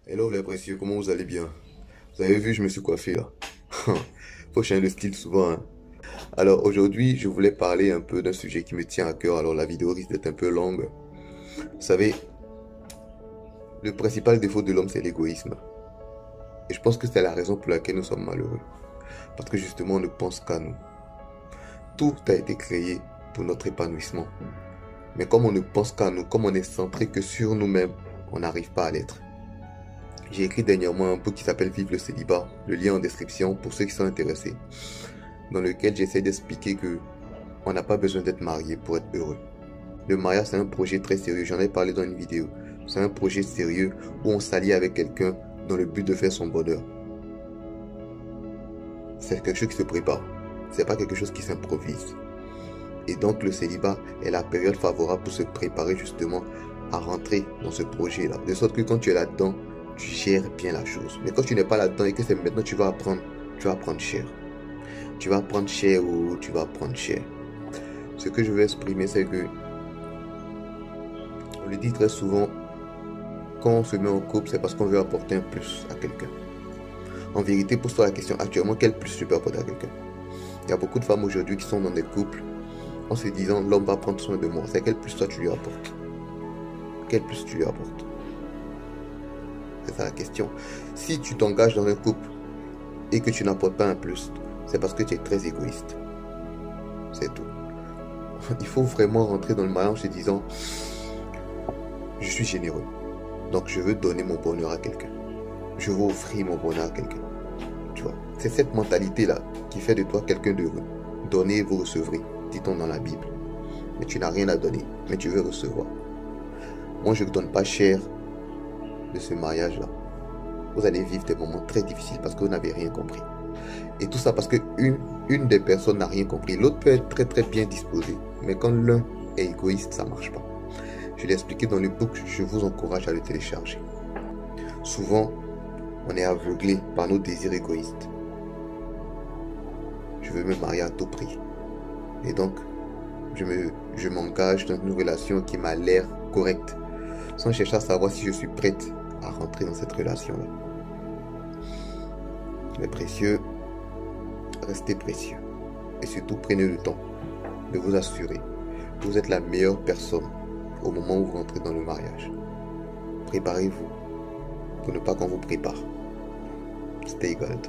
Hello les précieux, comment vous allez bien? Vous avez vu, je me suis coiffé là. Faut changer de style souvent, hein. Alors aujourd'hui, je voulais parler un peu d'un sujet qui me tient à cœur. Alors la vidéo risque d'être un peu longue. Vous savez, le principal défaut de l'homme, c'est l'égoïsme. Et je pense que c'est la raison pour laquelle nous sommes malheureux. Parce que justement, on ne pense qu'à nous. Tout a été créé pour notre épanouissement. Mais comme on ne pense qu'à nous, comme on est centré que sur nous-mêmes, on n'arrive pas à l'être. J'ai écrit dernièrement un book qui s'appelle Vive le célibat, le lien en description pour ceux qui sont intéressés, dans lequel j'essaie d'expliquer que on n'a pas besoin d'être marié pour être heureux. Le mariage, c'est un projet très sérieux, j'en ai parlé dans une vidéo. C'est un projet sérieux où on s'allie avec quelqu'un dans le but de faire son bonheur. C'est quelque chose qui se prépare, c'est pas quelque chose qui s'improvise. Et donc le célibat est la période favorable pour se préparer justement à rentrer dans ce projet-là. De sorte que quand tu es là-dedans, tu gères bien la chose. Mais quand tu n'es pas là-dedans et que c'est maintenant tu vas apprendre cher. Tu vas apprendre cher ou tu vas apprendre cher. Ce que je veux exprimer, c'est que on le dit très souvent, quand on se met en couple, c'est parce qu'on veut apporter un plus à quelqu'un. En vérité, pose-toi la question actuellement, quel plus tu peux apporter à quelqu'un? Il y a beaucoup de femmes aujourd'hui qui sont dans des couples en se disant l'homme va prendre soin de moi. C'est quel plus toi tu lui apportes? Quel plus tu lui apportes? C'est ça la question. Si tu t'engages dans un couple et que tu n'apportes pas un plus, c'est parce que tu es très égoïste. C'est tout. Il faut vraiment rentrer dans le mariage en se disant je suis généreux. Donc je veux donner mon bonheur à quelqu'un. Je veux offrir mon bonheur à quelqu'un. Tu vois, c'est cette mentalité-là qui fait de toi quelqu'un d'heureux. Donnez et vous recevrez, dit-on dans la Bible. Mais tu n'as rien à donner, mais tu veux recevoir. Moi, je ne donne pas cher de ce mariage-là. Vous allez vivre des moments très difficiles parce que vous n'avez rien compris. Et tout ça parce que une des personnes n'a rien compris. L'autre peut être très très bien disposé. Mais quand l'un est égoïste, ça ne marche pas. Je l'ai expliqué dans le book, je vous encourage à le télécharger. Souvent, on est aveuglé par nos désirs égoïstes. Je veux me marier à tout prix. Et donc, je m'engage dans une relation qui m'a l'air correcte, sans chercher à savoir si je suis prête à rentrer dans cette relation-là. Mes précieux, restez précieux. Et surtout, prenez le temps de vous assurer que vous êtes la meilleure personne au moment où vous rentrez dans le mariage. Préparez-vous pour ne pas qu'on vous prépare. Stay gold.